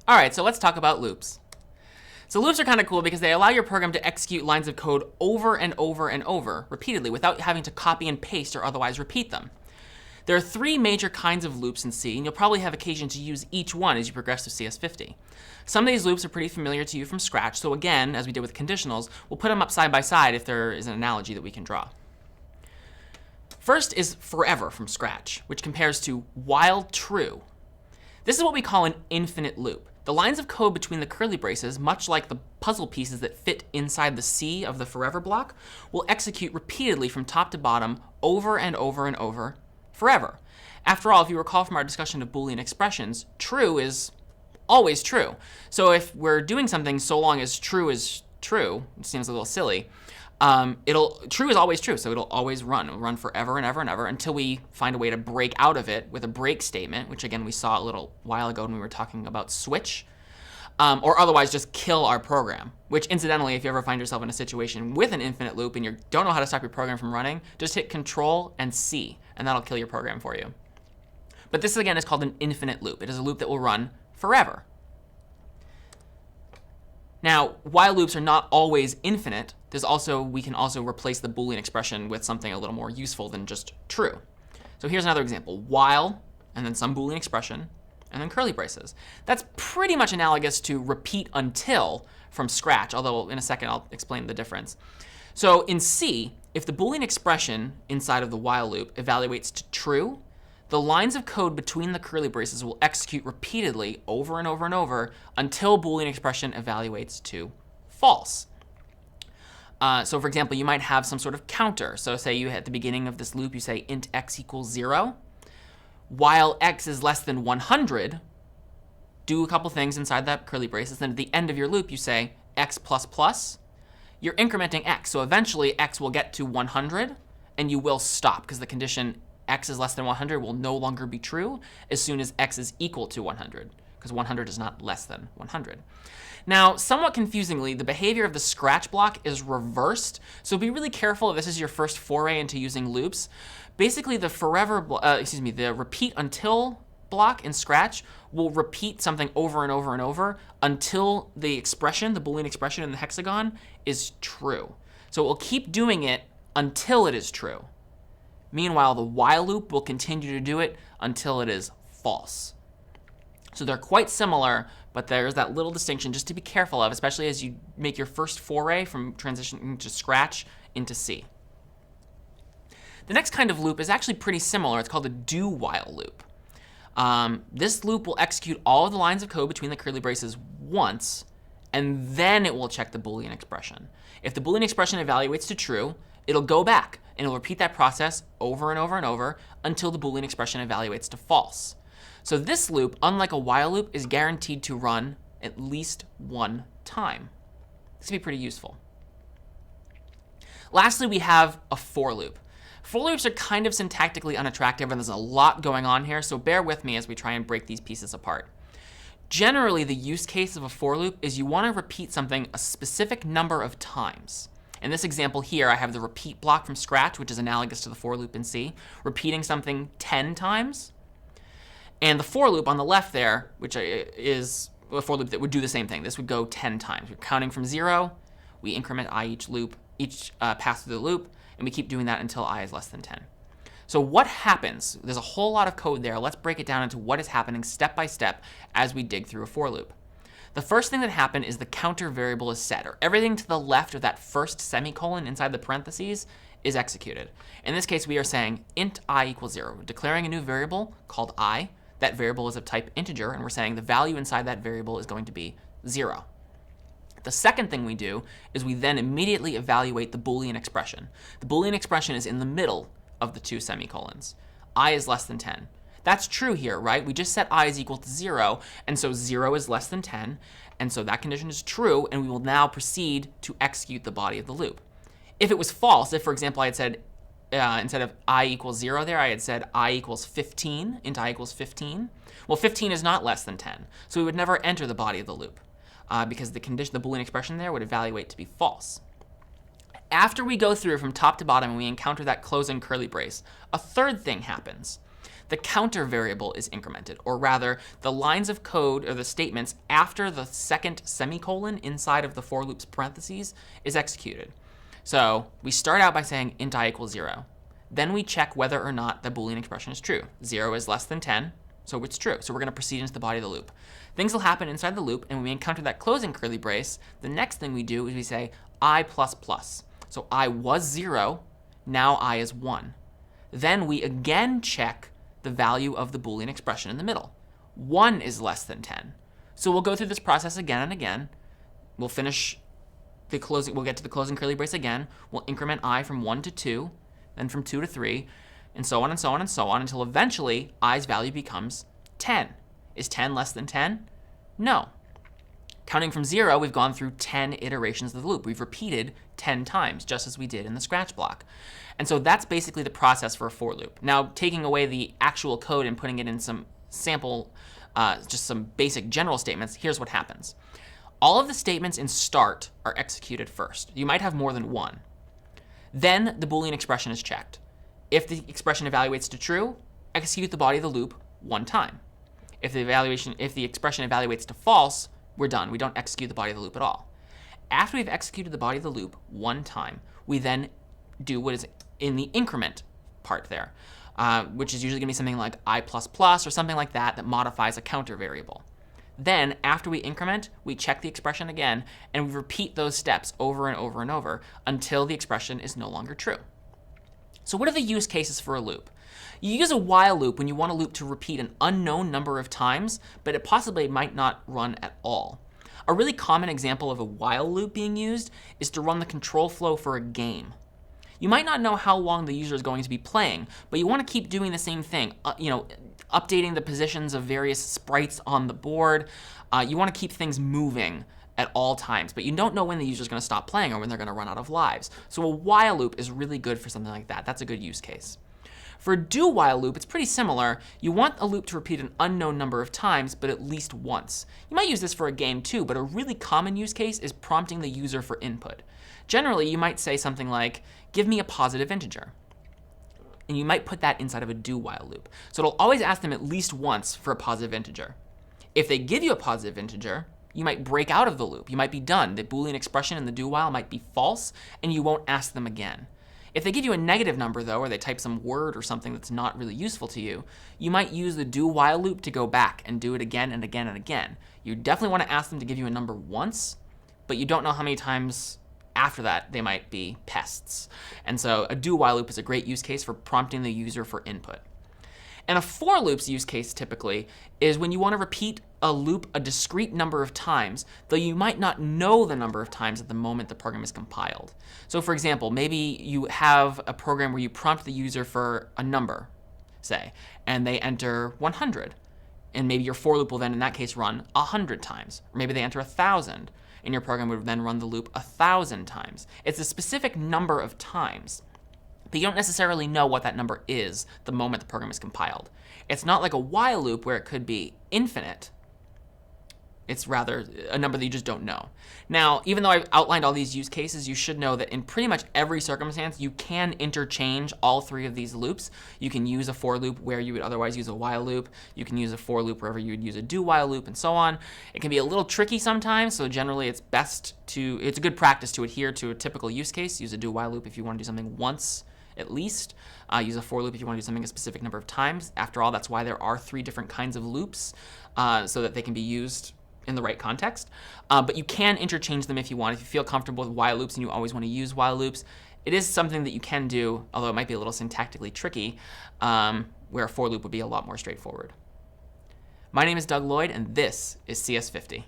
All right, so let's talk about loops. So loops are kind of cool because they allow your program to execute lines of code over and over and over repeatedly without having to copy and paste or otherwise repeat them. There are three major kinds of loops in C, and you'll probably have occasion to use each one as you progress through CS50. Some of these loops are pretty familiar to you from scratch, so again, as we did with conditionals, we'll put them up side by side if there is an analogy that we can draw. First is forever from scratch, which compares to while true. This is what we call an infinite loop. The lines of code between the curly braces, much like the puzzle pieces that fit inside the C of the forever block, will execute repeatedly from top to bottom over and over and over forever. After all, if you recall from our discussion of Boolean expressions, true is always true. So if we're doing something so long as true is true, it seems a little silly, true is always true, so it'll always run. It'll run forever and ever and ever until we find a way to break out of it with a break statement, which again we saw a little while ago when we were talking about switch, or otherwise just kill our program, which incidentally, if you ever find yourself in a situation with an infinite loop and you don't know how to stop your program from running, just hit Control and C, and that'll kill your program for you. But this again is called an infinite loop. It is a loop that will run forever. Now, while loops are not always infinite, we can also replace the Boolean expression with something a little more useful than just true. So here's another example. While, and then some Boolean expression, and then curly braces. That's pretty much analogous to repeat until from scratch, although in a second I'll explain the difference. So in C, if the Boolean expression inside of the while loop evaluates to true, the lines of code between the curly braces will execute repeatedly over and over and over until Boolean expression evaluates to false. So for example, you might have some sort of counter. So say you at the beginning of this loop, you say int x equals 0. While x is less than 100, do a couple things inside that curly braces. Then at the end of your loop, you say x plus plus. You're incrementing x. So eventually x will get to 100 and you will stop because the condition x is less than 100 will no longer be true as soon as x is equal to 100, because 100 is not less than 100. Now, somewhat confusingly, the behavior of the scratch block is reversed, so be really careful if this is your first foray into using loops. Basically, the repeat until block in Scratch will repeat something over and over and over until the expression, the Boolean expression in the hexagon, is true. So it will keep doing it until it is true. Meanwhile, the while loop will continue to do it until it is false. So they're quite similar, but there's that little distinction just to be careful of, especially as you make your first foray from transitioning to Scratch into C. The next kind of loop is actually pretty similar. It's called a do-while loop. This loop will execute all of the lines of code between the curly braces once, and then it will check the Boolean expression. If the Boolean expression evaluates to true, it'll go back, and it'll repeat that process over and over and over until the Boolean expression evaluates to false. So this loop, unlike a while loop, is guaranteed to run at least one time. This would be pretty useful. Lastly, we have a for loop. For loops are kind of syntactically unattractive, and there's a lot going on here, so bear with me as we try and break these pieces apart. Generally, the use case of a for loop is you want to repeat something a specific number of times. In this example here, I have the repeat block from Scratch, which is analogous to the for loop in C, repeating something 10 times. And the for loop on the left there, which is a for loop that would do the same thing. This would go 10 times. We're counting from 0. We increment I each pass through the loop, and we keep doing that until I is less than 10. So what happens? There's a whole lot of code there. Let's break it down into what is happening step by step as we dig through a for loop. The first thing that happened is the counter variable is set, or everything to the left of that first semicolon inside the parentheses is executed. In this case, we are saying int I equals 0. We're declaring a new variable called I. That variable is of type integer, and we're saying the value inside that variable is going to be 0. The second thing we do is we then immediately evaluate the Boolean expression. The Boolean expression is in the middle of the two semicolons. I is less than 10. That's true here, right? We just set I is equal to 0, and so 0 is less than 10, and so that condition is true, and we will now proceed to execute the body of the loop. If it was false, if, for example, I had said, instead of I equals 0 there, I had said I equals 15, int I equals 15. Well, 15 is not less than 10, so we would never enter the body of the loop because the Boolean expression there would evaluate to be false. After we go through from top to bottom and we encounter that closing curly brace, a third thing happens. the counter variable is incremented, or rather, the lines of code or the statements after the second semicolon inside of the for loop's parentheses is executed. So we start out by saying int I equals 0. Then we check whether or not the Boolean expression is true. 0 is less than 10, so it's true. So we're going to proceed into the body of the loop. Things will happen inside the loop, and when we encounter that closing curly brace, the next thing we do is we say I++. So I was 0, now I is 1. Then we again check the value of the Boolean expression in the middle. 1 is less than 10. So we'll go through this process again and again. We'll finish the closing, we'll get to the closing curly brace again. We'll increment I from 1 to 2, then from 2 to 3, and so on and so on and so on until eventually i's value becomes 10. Is 10 less than 10? No. Counting from 0, we've gone through 10 iterations of the loop. We've repeated 10 times, just as we did in the scratch block. And so that's basically the process for a for loop. Now, taking away the actual code and putting it in some sample, just some basic general statements, here's what happens. All of the statements in start are executed first. You might have more than one. Then the Boolean expression is checked. If the expression evaluates to true, execute the body of the loop one time. If the expression evaluates to false, we're done. We don't execute the body of the loop at all. After we've executed the body of the loop one time, we then do what is in the increment part there, which is usually going to be something like I++ or something like that modifies a counter variable. Then, after we increment, we check the expression again, and we repeat those steps over and over and over until the expression is no longer true. So what are the use cases for a loop? You use a while loop when you want a loop to repeat an unknown number of times, but it possibly might not run at all. A really common example of a while loop being used is to run the control flow for a game. You might not know how long the user is going to be playing, but you want to keep doing the same thing, updating the positions of various sprites on the board. You want to keep things moving at all times, but you don't know when the user is going to stop playing or when they're going to run out of lives. So a while loop is really good for something like that. That's a good use case. For a do while loop, it's pretty similar. You want a loop to repeat an unknown number of times, but at least once. You might use this for a game too, but a really common use case is prompting the user for input. Generally, you might say something like, give me a positive integer. And you might put that inside of a do while loop. So it'll always ask them at least once for a positive integer. If they give you a positive integer, you might break out of the loop. You might be done. The Boolean expression in the do while might be false, and you won't ask them again. If they give you a negative number, though, or they type some word or something that's not really useful to you, you might use the do while loop to go back and do it again and again and again. You definitely want to ask them to give you a number once, but you don't know how many times after that they might be pests. And so a do while loop is a great use case for prompting the user for input. And a for loop's use case typically is when you want to repeat a loop a discrete number of times, though you might not know the number of times at the moment the program is compiled. So for example, maybe you have a program where you prompt the user for a number, say, and they enter 100. And maybe your for loop will then in that case run 100 times. Or maybe they enter 1,000, and your program would then run the loop 1,000 times. It's a specific number of times, but you don't necessarily know what that number is the moment the program is compiled. It's not like a while loop where it could be infinite. It's rather a number that you just don't know. Now, even though I've outlined all these use cases, you should know that in pretty much every circumstance, you can interchange all three of these loops. You can use a for loop where you would otherwise use a while loop. You can use a for loop wherever you would use a do while loop, and so on. It can be a little tricky sometimes, so generally it's a good practice to adhere to a typical use case. Use a do while loop if you want to do something once at least. Use a for loop if you want to do something a specific number of times. After all, that's why there are 3 different kinds of loops, so that they can be used in the right context. But you can interchange them if you want. If you feel comfortable with while loops and you always want to use while loops, it is something that you can do, although it might be a little syntactically tricky, where a for loop would be a lot more straightforward. My name is Doug Lloyd, and this is CS50.